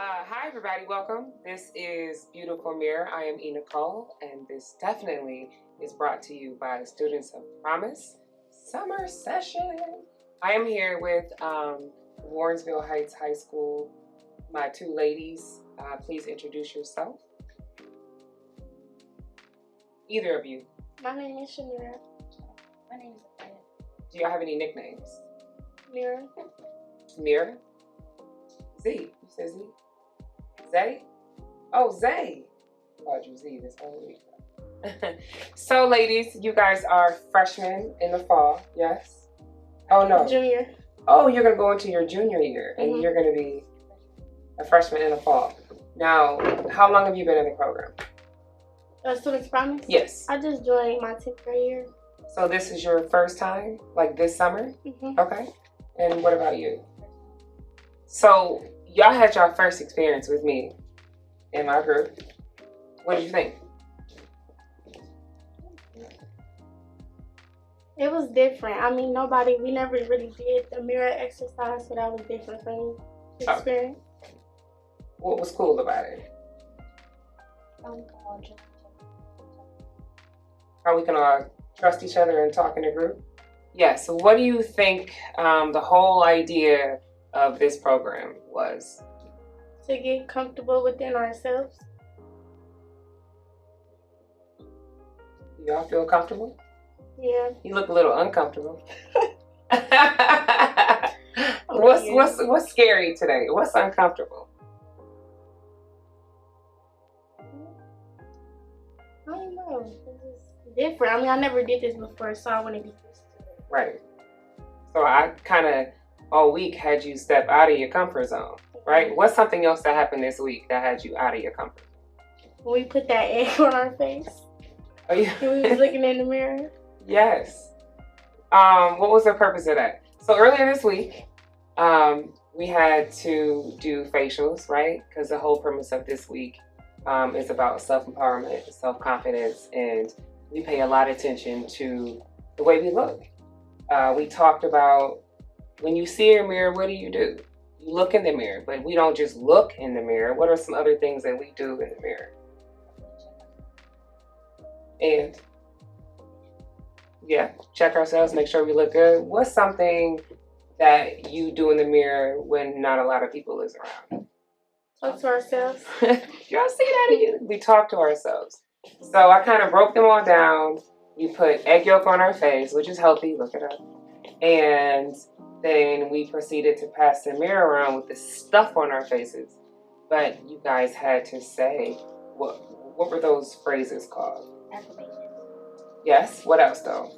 Hi, everybody. Welcome. This is Beautiful Mirror. I am E. Nicole, and this definitely is brought to you by Students of Promise Summer Session. I am here with Warrensville Heights High School. My two ladies, please introduce yourself. Either of you. My name is Shamira. My name is Aya. Do y'all have any nicknames? Mira. Mira? Z. You said Z? Zay? Oh, Zay. I called you Z this whole week. So, ladies, you guys are freshmen in the fall, yes? Oh, no. Junior. Oh, you're going to go into your junior year, and you're going to be a freshman in the fall. Now, how long have you been in the program? Students Promise? Yes. I just joined my 10th grade year. So this is your first time, like this summer? Okay. And what about you? So y'all had your first experience with me in my group. What did you think? It was different. I mean, we never really did the mirror exercise, so that was different for me to experience. What was cool about it? How we can all trust each other and talk in a group? Yeah, so what do you think the whole idea of this program was? To get comfortable within ourselves. Y'all feel comfortable? Yeah. You look a little uncomfortable. What's scary today? What's uncomfortable? I don't know. It's different. I mean, I never did this before, so I want to be used to it. Right. So I kind of all week had you step out of your comfort zone, right? What's something else that happened this week that had you out of your comfort zone? When we put that egg on our face. Oh, yeah. And we was looking in the mirror. Yes. What was the purpose of that? So earlier this week, we had to do facials, right? Because the whole premise of this week is about self-empowerment, self-confidence, and we pay a lot of attention to the way we look. We talked about when you see a mirror, what do? You look in the mirror, but we don't just look in the mirror. What are some other things that we do in the mirror? And yeah, check ourselves, make sure we look good. What's something that you do in the mirror when not a lot of people is around? Talk to ourselves. Y'all see that again? We talk to ourselves. So I kind of broke them all down. We put egg yolk on our face, which is healthy, look it up. And then we proceeded to pass the mirror around with the stuff on our faces. But you guys had to say, what were those phrases called? Affirmations. Yes, what else though?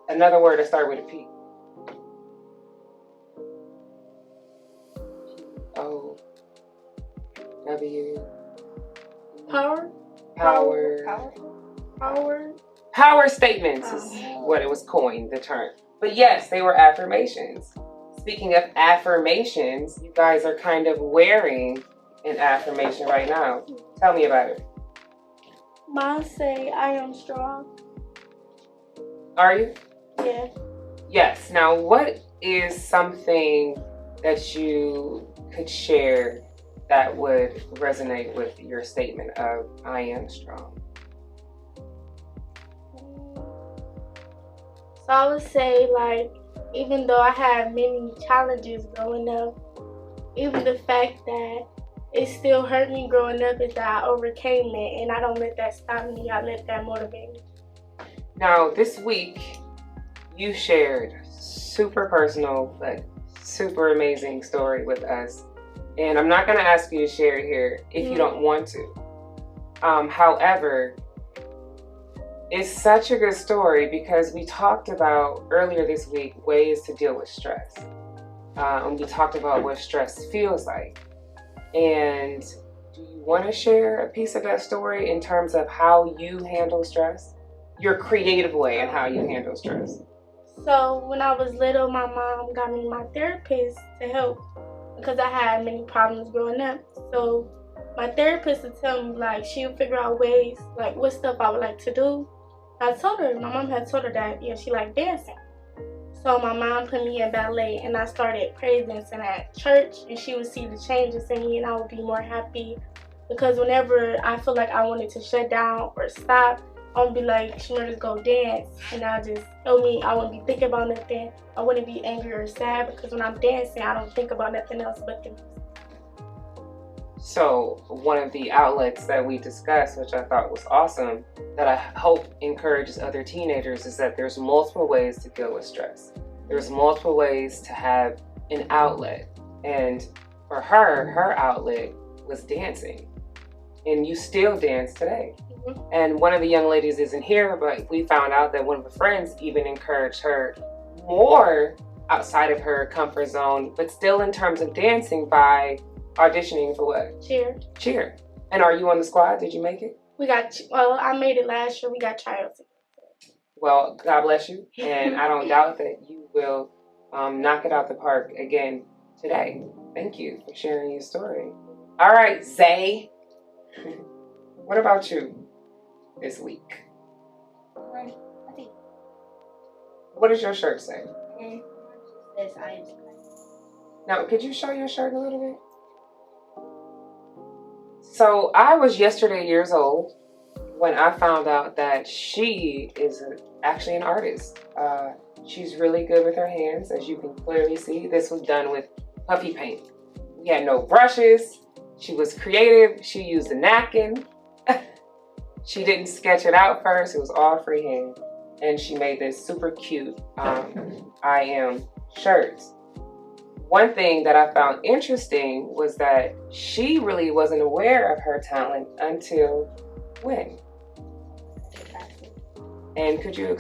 Another word that started with a P. O W. Power. Power statements is what it was coined, the term. But yes, they were affirmations. Speaking of affirmations, you guys are kind of wearing an affirmation right now. Tell me about it. Mine say, I am strong. Are you? Yeah. Yes. Now, what is something that you could share that would resonate with your statement of I am strong? So I would say, like, even though I had many challenges growing up, even the fact that it still hurt me growing up is that I overcame it, and I don't let that stop me. I let that motivate me. Now, this week, you shared super personal but super amazing story with us. And I'm not going to ask you to share it here if you don't want to. However, it's such a good story because we talked about earlier this week ways to deal with stress. And we talked about what stress feels like. And do you want to share a piece of that story in terms of how you handle stress? Your creative way and how you handle stress. So when I was little, my mom got me my therapist to help because I had many problems growing up. So my therapist would tell me, like, she would figure out ways, like, what stuff I would like to do. I told her, my mom had told her that, yeah, she liked dancing. So my mom put me in ballet, and I started praise dancing at church, and she would see the changes in me, and I would be more happy. Because whenever I feel like I wanted to shut down or stop, I would be like, Shamir, just go dance. And I wouldn't be thinking about nothing. I wouldn't be angry or sad, because when I'm dancing, I don't think about nothing else but the music. So one of the outlets that we discussed, which I thought was awesome, that I hope encourages other teenagers, is that there's multiple ways to deal with stress. There's multiple ways to have an outlet. And for her outlet was dancing. And you still dance today. Mm-hmm. And one of the young ladies isn't here, but we found out that one of her friends even encouraged her more outside of her comfort zone, but still in terms of dancing, by auditioning for what? Cheer. And are you on the squad? Did you make it? I made it last year. We got tryouts. Well, God bless you. And I don't doubt that you will knock it out the park again today. Thank you for sharing your story. All right, Zay. What about you this week? I think. What does your shirt say? It says I am. Now, could you show your shirt a little bit? So I was yesterday years old when I found out that she is actually an artist. She's really good with her hands, as you can clearly see. This was done with puffy paint. We had no brushes. She was creative. She used a napkin. She didn't sketch it out first. It was all freehand. And she made this super cute I am shirt. One thing that I found interesting was that she really wasn't aware of her talent until when? And could you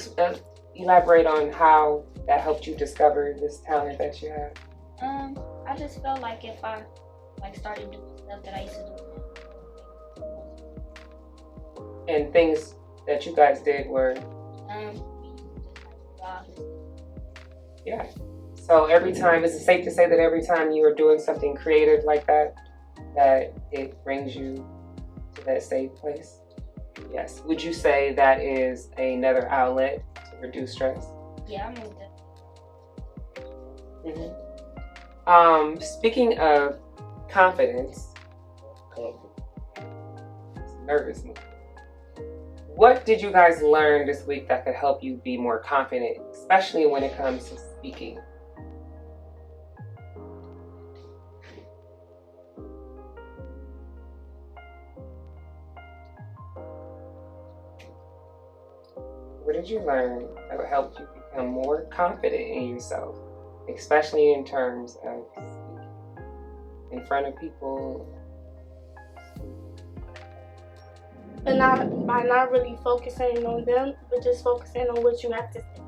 elaborate on how that helped you discover this talent that you have? I just felt like if I started doing stuff that I used to do. And things that you guys did were? Yeah. So every time, is it safe to say that every time you are doing something creative like that, that it brings you to that safe place? Yes. Would you say that is another outlet to reduce stress? Yeah, I mean that. Speaking of confidence, nervous. What did you guys learn this week that could help you be more confident, especially when it comes to speaking? What did you learn that would help you become more confident in yourself, especially in terms of speaking in front of people? But by not really focusing on them, but just focusing on what you have to say.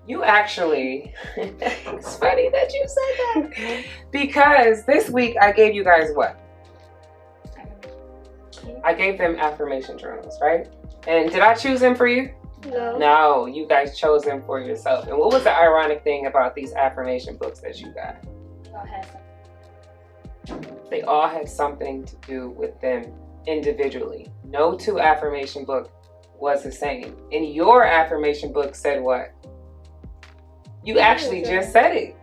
You actually, it's funny that you said that. Because this week I gave you guys what? I gave them affirmation journals, right? And did I choose them for you? No. No, you guys chose them for yourself. And what was the ironic thing about these affirmation books that you got? They all had something to do with them individually. No two affirmation book was the same. And your affirmation book said what? You actually just said it.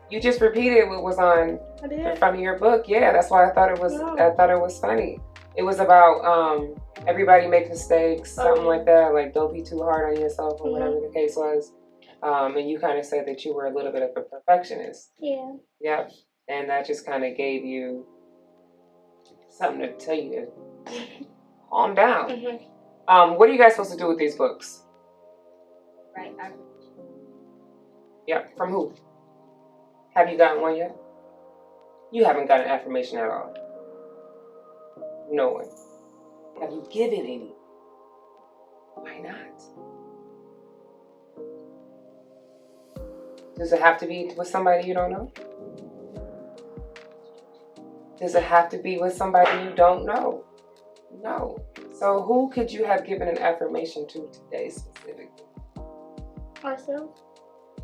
You just repeated what was on the front of your book. Yeah, that's why I thought it was. I thought it was funny. It was about everybody makes mistakes, something like that. Like don't be too hard on yourself, or whatever the case was. And you kind of said that you were a little bit of a perfectionist. Yeah. Yep. And that just kind of gave you something to tell you to calm down. What are you guys supposed to do with these books? Right. Yep. From who? Have you gotten one yet? You haven't got an affirmation at all. No one. Have you given any? Why not? Does it have to be with somebody you don't know? Does it have to be with somebody you don't know? No. So who could you have given an affirmation to today specifically? Ourselves.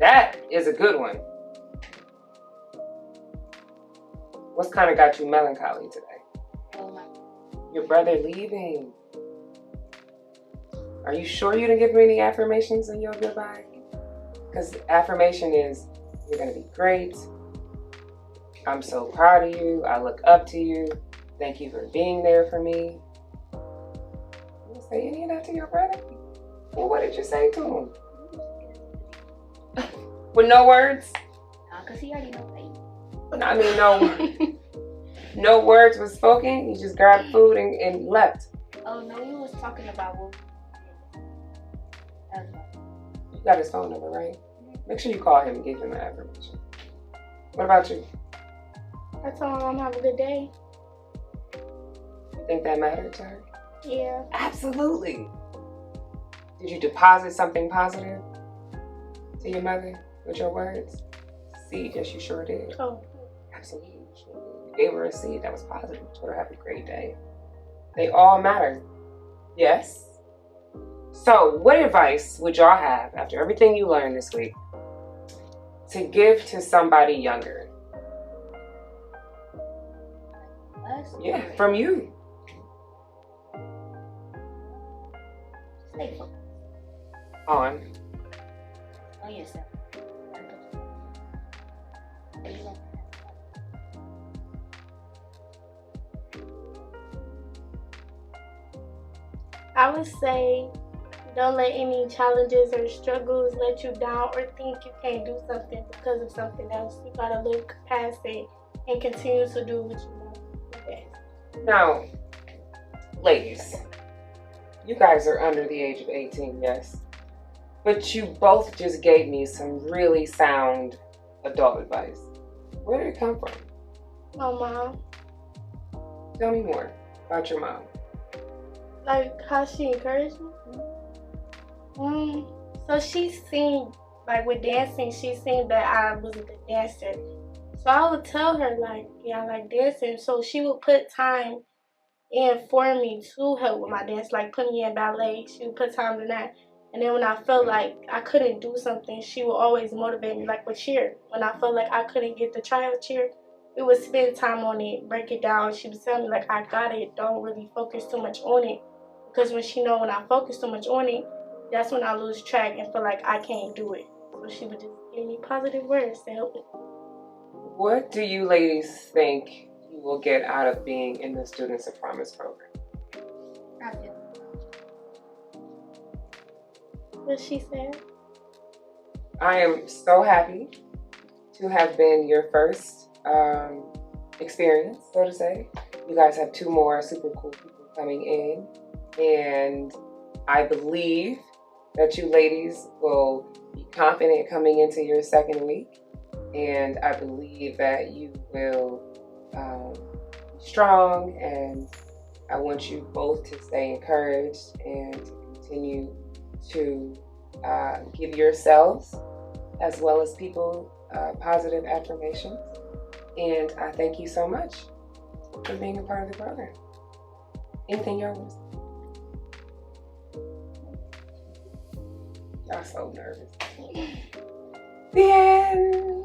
That is a good one. What's kind of got you melancholy today? Your brother leaving. Are you sure you didn't give him any affirmations in your goodbye? Because affirmation is, you're going to be great. I'm so proud of you. I look up to you. Thank you for being there for me. You say any of that to your brother? Well, what did you say to him? With no words? Nah, because he already knows that. I mean, no words was spoken. You just grabbed food and left. Oh, no, we was talking about what You got his phone number, right? Make sure you call him and give him an affirmation. What about you? I told him have a good day. You think that mattered to her? Yeah. Absolutely. Did you deposit something positive to your mother with your words? Seed, yes, you sure did. Oh. Absolutely. You gave her a seed that was positive. You told her have a great day. They all matter. Yes? So, what advice would y'all have after everything you learned this week to give to somebody younger? us. Yeah, from you. Stay focused On. on yourself. I would say don't let any challenges or struggles let you down or think you can't do something because of something else. You gotta look past it and continue to do what you want to do best. Now, ladies, you guys are under the age of 18, yes. But you both just gave me some really sound adult advice. Where did it come from? My mom, Tell me more about your mom. like how she encouraged me. So she seen, like with dancing, she seen that I was a good dancer. So I would tell her like, yeah, I like dancing. So she would put time in for me to help with my dance, like put me in ballet. She would put time in that. And then when I felt like I couldn't do something, she would always motivate me, like with cheer. When I felt like I couldn't get the tryout cheer, we would spend time on it, break it down. She would tell me like, I got it, don't really focus too much on it. Because when she know when I focus too much on it, that's when I lose track and feel like I can't do it. So she would just give me positive words to help me. What do you ladies think you will get out of being in the Students of Promise program? I feel What she said? I am so happy to have been your first experience, so to say. You guys have 2 more super cool people coming in, and I believe that you ladies will be confident coming into your second week, and I believe that you will be strong, and I want you both to stay encouraged and to continue to give yourselves as well as people positive affirmations. And I thank you so much for being a part of the program. Anything y'all want to say? Y'all so nervous. The end.